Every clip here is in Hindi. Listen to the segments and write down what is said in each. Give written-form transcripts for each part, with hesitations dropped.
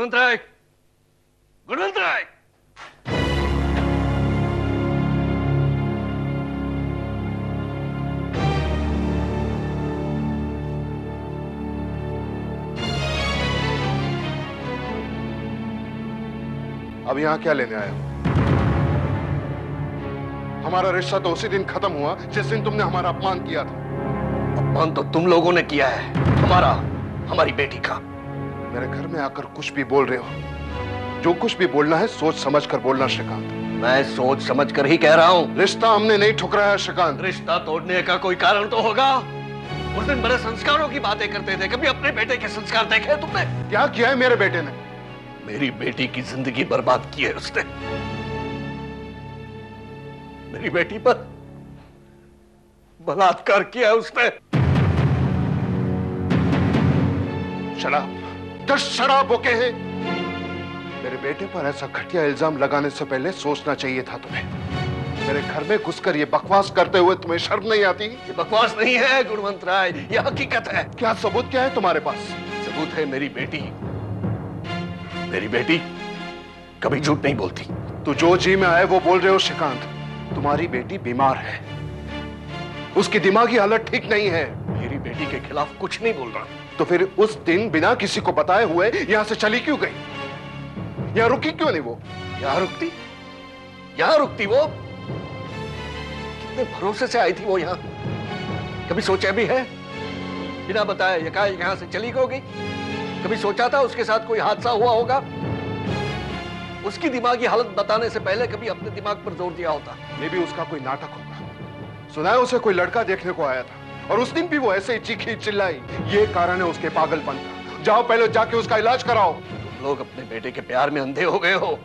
गुणवंत राय, गुणवंत राय। अब यहां क्या लेने आए हो? हमारा रिश्ता तो उसी दिन खत्म हुआ जिस दिन तुमने हमारा अपमान किया था। अपमान तो तुम लोगों ने किया है, हमारा, हमारी बेटी का। मेरे घर में आकर कुछ भी बोल रहे हो। जो कुछ भी बोलना है सोच समझ कर बोलना श्रीकांत। मैं सोच समझ कर ही कह रहा हूं। रिश्ता हमने नहीं ठुकराया श्रीकांत। रिश्ता तोड़ने का कोई कारण तो होगा। उस दिन बड़े संस्कारों की बातें करते थे, कभी अपने बेटे के संस्कार देखे तुमने? क्या किया है मेरे बेटे ने? मेरी बेटी की जिंदगी बर्बाद की है उसने। मेरी बेटी पर बलात्कार किया है उसने। शराब, 10 शराब बुके हैं। मेरे बेटे पर ऐसा घटिया इल्जाम लगाने से पहले सोचना चाहिए था तुम्हें। मेरे घर में घुसकर ये बकवास करते हुए तुम्हें शर्म नहीं आती? ये बकवास नहीं है गुणवंत राय, ये हकीकत है। क्या सबूत क्या है तुम्हारे पास? सबूत है मेरी बेटी। मेरी बेटी कभी झूठ नहीं बोलती। तू जो जी में आए वो बोल रहे हो श्रीकांत। तुम्हारी बेटी बीमार है, उसकी दिमागी हालत ठीक नहीं है। मेरी बेटी के खिलाफ कुछ नहीं बोल रहा। तो फिर उस दिन बिना किसी को बताए हुए यहां से चली क्यों गई? यहां रुकी क्यों नहीं वो? यहां रुकती? यहां रुकती वो? कितने भरोसे से आई थी वो यहां। कभी सोचा भी है? बिना बताए एकाएक यहां से चली क्यों गई? कभी सोचा था उसके साथ कोई हादसा हुआ होगा? उसकी दिमागी हालत बताने से पहले कभी अपने दिमाग पर जोर दिया होता। मे भी उसका कोई नाटक होगा। सुना है उसे कोई लड़का देखने को आया था और उस दिन भी वो ऐसे ही चीखी चिल्लाई। ये कारण है उसके पागलपन का। जाओ पहले जाके उसका इलाज कराओ। तुम लोग अपने बेटे के प्यार में अंधे हो गए हो।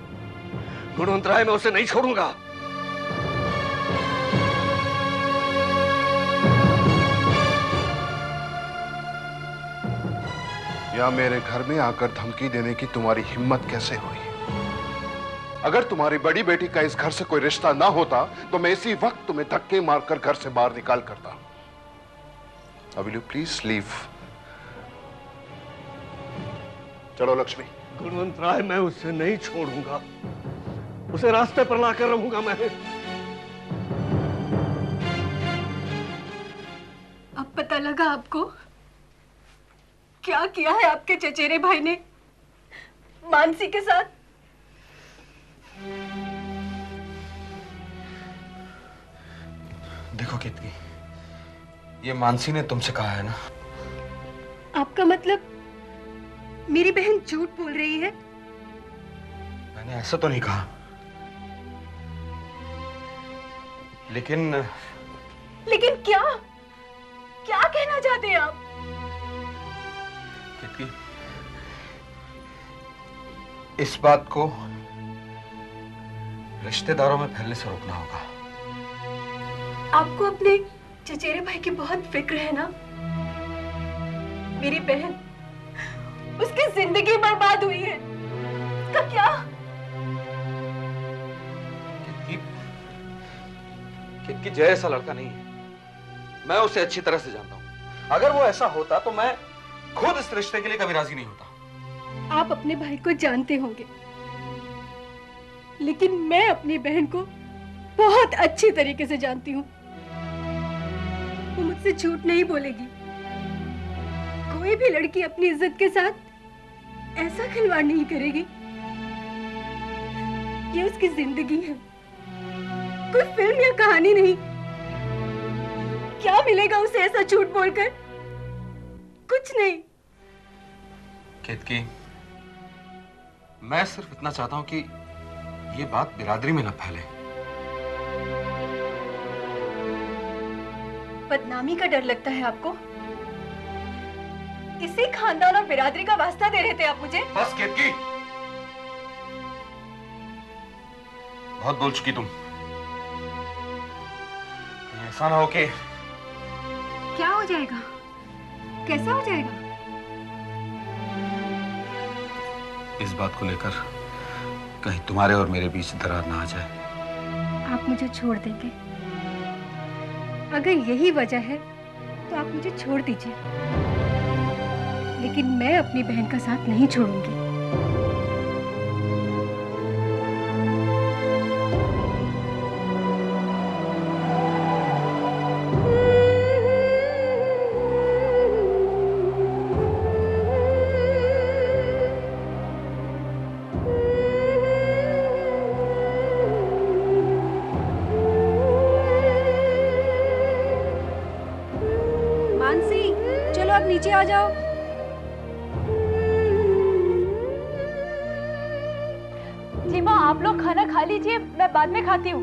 गुणवंत राय, मैं उसे नहीं छोड़ूंगा। या मेरे घर में आकर धमकी देने की तुम्हारी हिम्मत कैसे हुई? अगर तुम्हारी बड़ी बेटी का इस घर से कोई रिश्ता ना होता तो मैं इसी वक्त तुम्हें धक्के मारकर घर से बाहर निकाल करता। Will you please leave? चलो लक्ष्मी। गुणवंत राय, मैं उसे नहीं छोड़ूंगा। उसे रास्ते पर लाकर रहूंगा मैं। अब पता लगा आपको क्या किया है आपके चचेरे भाई ने मानसी के साथ? देखो कीर्ति, ये मानसी ने तुमसे कहा है ना? आपका मतलब मेरी बहन झूठ बोल रही है? मैंने ऐसा तो नहीं कहा, लेकिन क्या क्या कहना चाहते हैं आप? कीर्ति, इस बात को रिश्तेदारों में फैलने से रोकना होगा। आपको अपने चचेरे भाई की बहुत फिक्र है ना? मेरी बहन, उसकी जिंदगी बर्बाद हुई है, उसका क्या? कीर्ति, जय ऐसा लड़का नहीं है। मैं उसे अच्छी तरह से जानता हूं। अगर वो ऐसा होता तो मैं खुद इस रिश्ते के लिए कभी राजी नहीं होता। आप अपने भाई को जानते होंगे, लेकिन मैं अपनी बहन को बहुत अच्छी तरीके से जानती हूँ। वो मुझसे झूठ नहीं बोलेगी। कोई भी लड़की अपनी इज्जत के साथ ऐसा खिलवाड़ नहीं करेगी। ये उसकी जिंदगी है, कोई फिल्म या कहानी नहीं। क्या मिलेगा उसे ऐसा झूठ बोलकर? कुछ नहीं। केतकी, मैं सिर्फ इतना चाहता हूं कि ये बात बिरादरी में न फैले। बदनामी का डर लगता है आपको? इसी खानदान और बिरादरी का वास्ता दे रहे थे आप मुझे? बस केतकी, बहुत बोल चुकी तुम। ऐसा ना हो कि क्या हो जाएगा? कैसा हो जाएगा? इस बात को लेकर कहीं तुम्हारे और मेरे बीच दरार ना आ जाए। आप मुझे छोड़ देंगे? अगर यही वजह है तो आप मुझे छोड़ दीजिए, लेकिन मैं अपनी बहन का साथ नहीं छोड़ूंगी। मानसी, चलो अब नीचे आ जाओ। जी माँ, आप लोग खाना खा लीजिए, मैं बाद में खाती हूँ।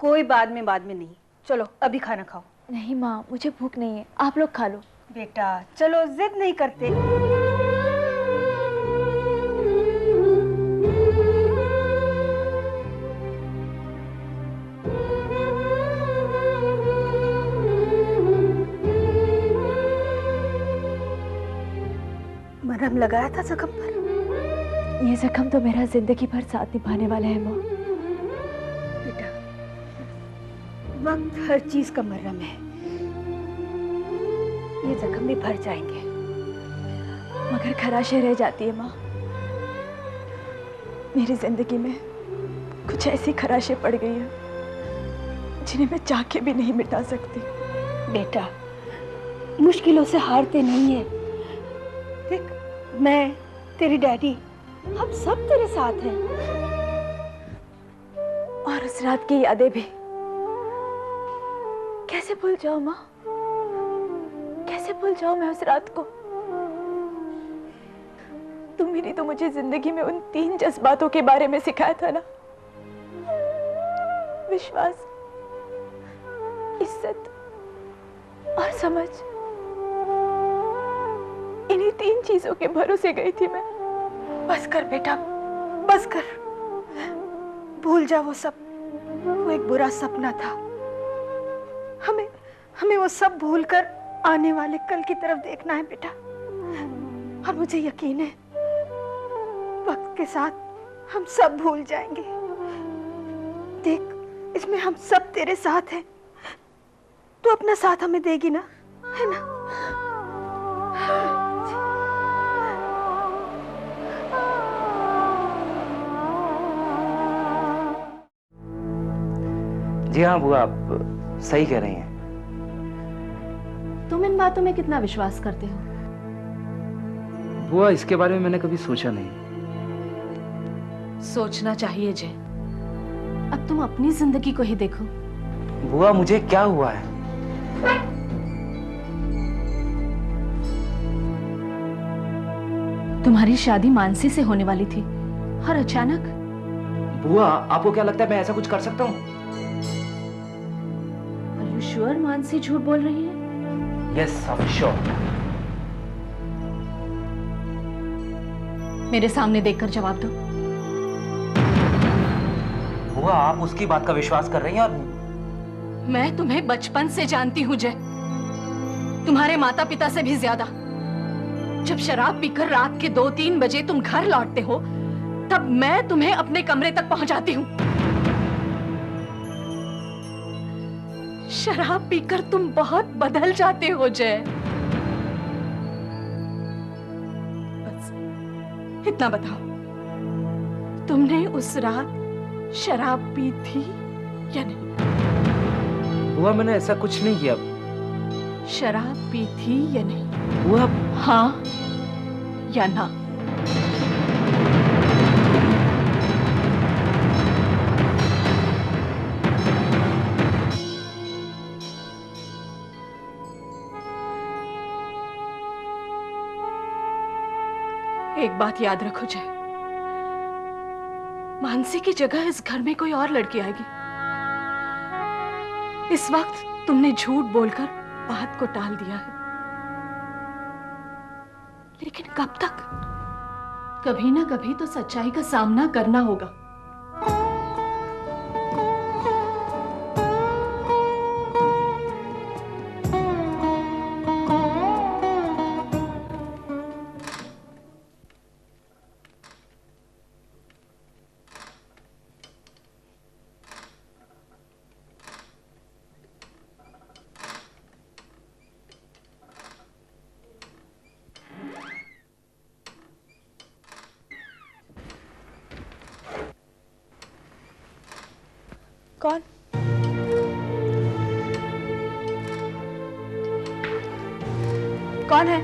कोई बाद में नहीं, चलो अभी खाना खाओ। नहीं माँ, मुझे भूख नहीं है, आप लोग खा लो। बेटा चलो, जिद नहीं करते। मरहम लगाया था जख्म पर? ये जख्म तो मेरा जिंदगी भर साथ निभाने वाला है माँ। बेटा, वक्त हर चीज का मरहम है। ये जख्म भी भर जाएंगे। मगर खराशें रह जाती है माँ। मेरी जिंदगी में कुछ ऐसी खराशें पड़ गई हैं जिन्हें मैं चाह के भी नहीं मिटा सकती। बेटा, मुश्किलों से हारते नहीं है। देख, मैं, तेरी डैडी, हम सब तेरे साथ हैं। और उस रात की यादें भी कैसे भूल जाऊं माँ? कैसे भूल जाऊं मैं उस रात को? तुम ही तो मुझे जिंदगी में उन 3 जज्बातों के बारे में सिखाया था ना। विश्वास, इज्जत और समझ। इन्हीं 3 चीजों के भरोसे गई थी मैं। बस कर बेटा, बस कर। भूल जा वो सब। वो एक बुरा सपना था। हमें वो सब भूलकर आने वाले कल की तरफ देखना है बेटा। और मुझे यकीन है, वक्त के साथ हम सब भूल जाएंगे। देख, इसमें हम सब तेरे साथ हैं। तू अपना साथ हमें देगी ना, है ना? जी हाँ बुआ, आप सही कह रही हैं। तुम इन बातों में कितना विश्वास करते हो? बुआ, इसके बारे में मैंने कभी सोचा नहीं। सोचना चाहिए जय। अब तुम अपनी जिंदगी को ही देखो। बुआ, मुझे क्या हुआ है? तुम्हारी शादी मानसी से होने वाली थी और अचानक। बुआ, आपको क्या लगता है मैं ऐसा कुछ कर सकता हूँ? Are you sure मानसी झूठ बोल रही है? Yes, I'm sure. मेरे सामने देखकर जवाब दो। बुआ, आप उसकी बात का विश्वास कर रही हैं और मैं तुम्हें बचपन से जानती हूँ जय, तुम्हारे माता पिता से भी ज्यादा। जब शराब पीकर रात के 2-3 बजे तुम घर लौटते हो, तब मैं तुम्हें अपने कमरे तक पहुंचाती हूँ। शराब पीकर तुम बहुत बदल जाते हो जय। बस इतना बताओ, तुमने उस रात शराब पी थी या नहीं? बुआ, मैंने ऐसा कुछ नहीं किया। शराब पी थी या नहीं? बुआ, हाँ या ना? एक बात याद रखो जय, मानसी की जगह इस घर में कोई और लड़की आएगी। इस वक्त तुमने झूठ बोलकर बात को टाल दिया है, लेकिन कब तक? कभी ना कभी तो सच्चाई का सामना करना होगा। कौन? कौन है?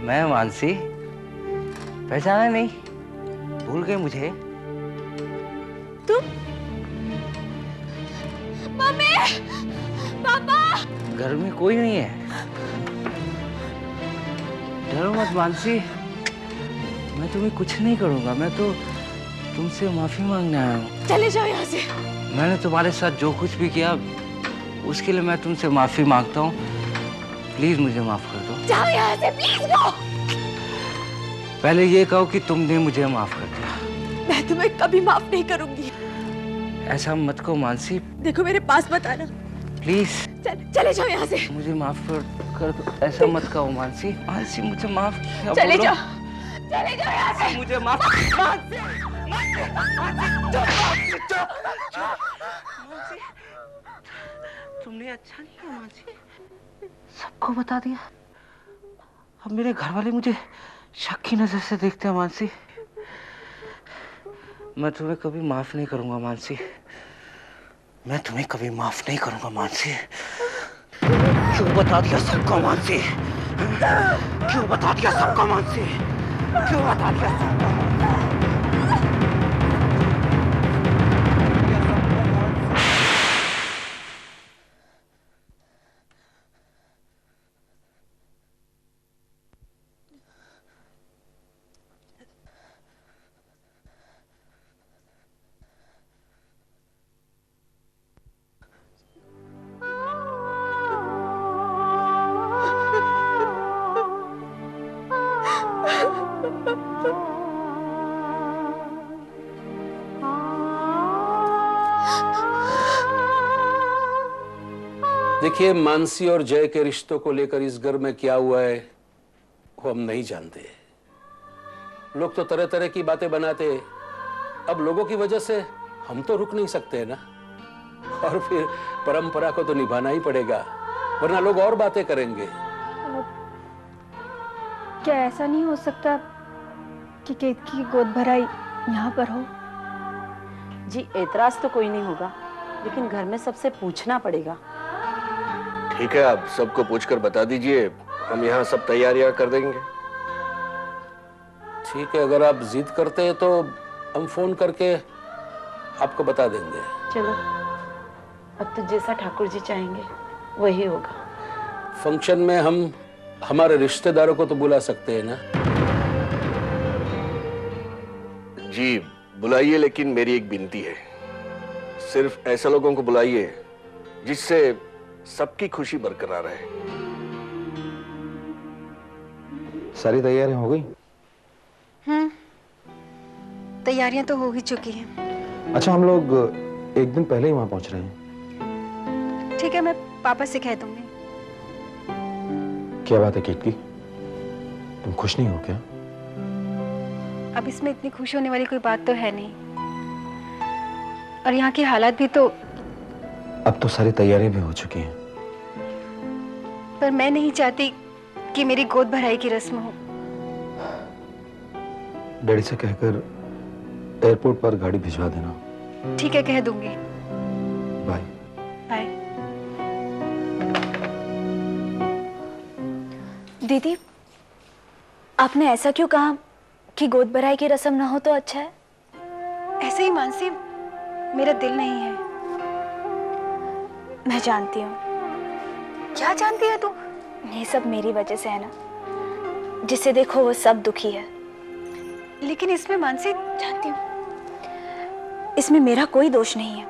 मैं मानसी, पहचाना नहीं? भूल गए मुझे? तुम? मम्मी, पापा। घर में कोई नहीं है। डरो मत मानसी, मैं तुम्हें कुछ नहीं करूंगा। मैं तो तुमसे माफी मांगने आया हूँ। चले जाओ यहाँ से। मैंने तुम्हारे साथ जो कुछ भी किया उसके लिए मैं तुमसे माफी मांगता हूँ। प्लीज मुझे माफ कर दो। जाओ यहाँ से, प्लीज गो। पहले ये कहो कि तुमने मुझे माफ कर दिया। मैं तुम्हें कभी माफ नहीं करूंगी। ऐसा मत कहो मानसी। देखो मेरे पास मत आना। प्लीज चले जाओ यहाँ से। मुझे माफ कर दो। ऐसा मत कहो मानसी। मानसी मुझे माफ किया। चले बोलो। जाओ, चले जाओ यहाँ से। मुझे माफ। तुमने अच्छा नहीं किया मानसी, सबको बता दिया। अब मेरे घर वाले मुझे शक की नजर से देखते हैं मानसी। मैं तुम्हें कभी माफ नहीं करूंगा मानसी। मैं तुम्हें कभी माफ नहीं करूंगा मानसी। क्यों बता दिया सबको मानसी? क्यों बता दिया सबको मानसी? क्यों बता दिया सबको? देखिए, मानसी और जय के रिश्तों को लेकर इस घर में क्या हुआ है वो हम नहीं जानते। लोग तो तरह तरह की बातें बनाते हैं। अब लोगों की वजह से हम तो रुक नहीं सकते हैं ना। और फिर परंपरा को तो निभाना ही पड़ेगा, वरना लोग और बातें करेंगे। क्या ऐसा नहीं हो सकता कि केतकी की गोद भराई यहाँ पर हो? जी, एतराज तो कोई नहीं होगा, लेकिन घर में सबसे पूछना पड़ेगा। ठीक है, आप सबको पूछकर बता दीजिए, हम यहाँ सब तैयारियां कर देंगे। ठीक है, अगर आप जिद करते हैं तो हम फोन करके आपको बता देंगे। चलो, अब तो जैसा ठाकुर जी चाहेंगे वही होगा। फंक्शन में हम हमारे रिश्तेदारों को तो बुला सकते हैं ना? जी बुलाइए, लेकिन मेरी एक विनती है, सिर्फ ऐसे लोगों को बुलाइए जिससे सबकी खुशी बरकरार रहे। सारी तैयारियां हो गई? तैयारियां तो हो ही चुकी हैं। अच्छा, हम लोग एक दिन पहले ही वहां पहुंच रहे हैं। ठीक है, मैं पापा से कह दूंगी। क्या बात है केतकी, तुम खुश नहीं हो क्या? अब इसमें इतनी खुश होने वाली कोई बात तो है नहीं, और यहाँ के हालात भी तो। अब तो सारी तैयारियां भी हो चुकी हैं। पर मैं नहीं चाहती कि मेरी गोद भराई की रस्म हो। डैडी से कहकर एयरपोर्ट पर गाड़ी भिजवा देना। ठीक है, कह दूंगी। बाय। बाय। दीदी, आपने ऐसा क्यों कहा कि गोद भराई की रस्म ना हो तो अच्छा है? ऐसे ही मानसी, मेरा दिल नहीं है। मैं जानती हूँ। क्या जानती है तू? ये सब मेरी वजह से है ना। जिसे देखो वो सब दुखी है। लेकिन इसमें मानसी, जानती हूँ, इसमें मेरा कोई दोष नहीं है,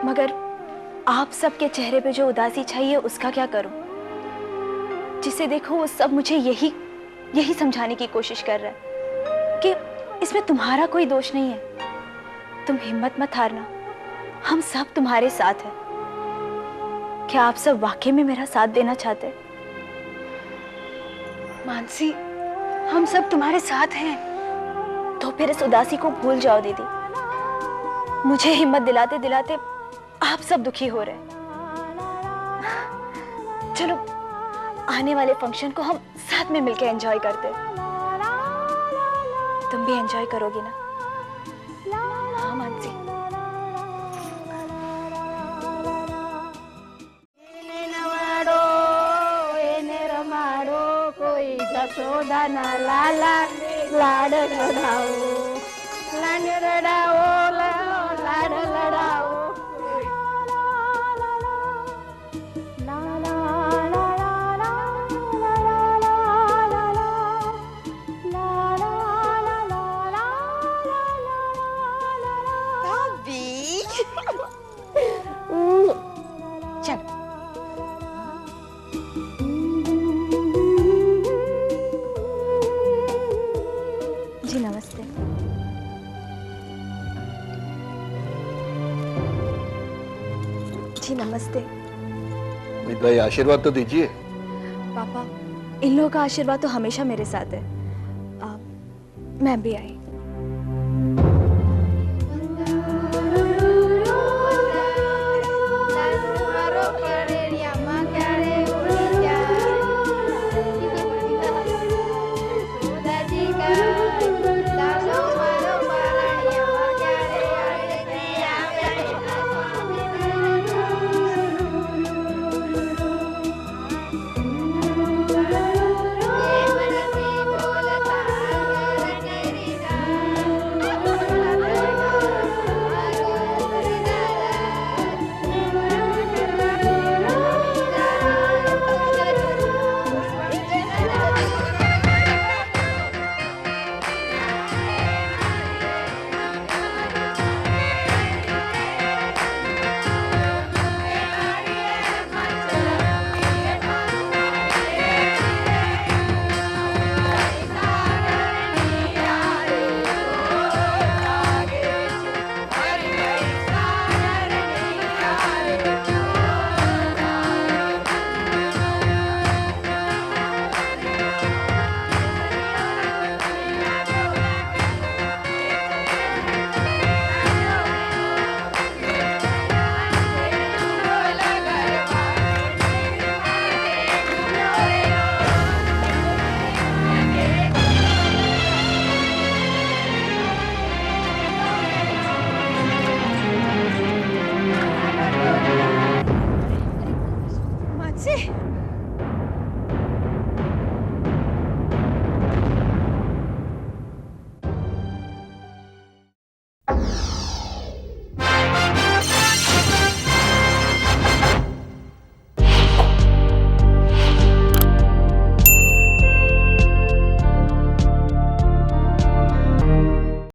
मगर आप सबके चेहरे पे जो उदासी छाई है उसका क्या करूं? जिसे देखो वो सब मुझे यही समझाने की कोशिश कर रहा है कि इसमें तुम्हारा कोई दोष नहीं है। तुम हिम्मत मत हारना, हम सब तुम्हारे साथ हैं। क्या आप सब वाकई में मेरा साथ देना चाहते हैं? मानसी, हम सब तुम्हारे साथ हैं। तो फिर इस उदासी को भूल जाओ दीदी। मुझे हिम्मत दिलाते दिलाते आप सब दुखी हो रहे हैं। चलो, आने वाले फंक्शन को हम साथ में मिलकर एंजॉय करते हैं। तुम भी एंजॉय करोगी ना? मानसी। कोई जसोदा ना लाला लाड लड़ाओ, लाड लड़ाओ, लाड लड़ाओ। जी नमस्ते। जी नमस्ते। अमित भाई आशीर्वाद तो दीजिए। पापा, इन लोगों का आशीर्वाद तो हमेशा मेरे साथ है। मैं भी आई।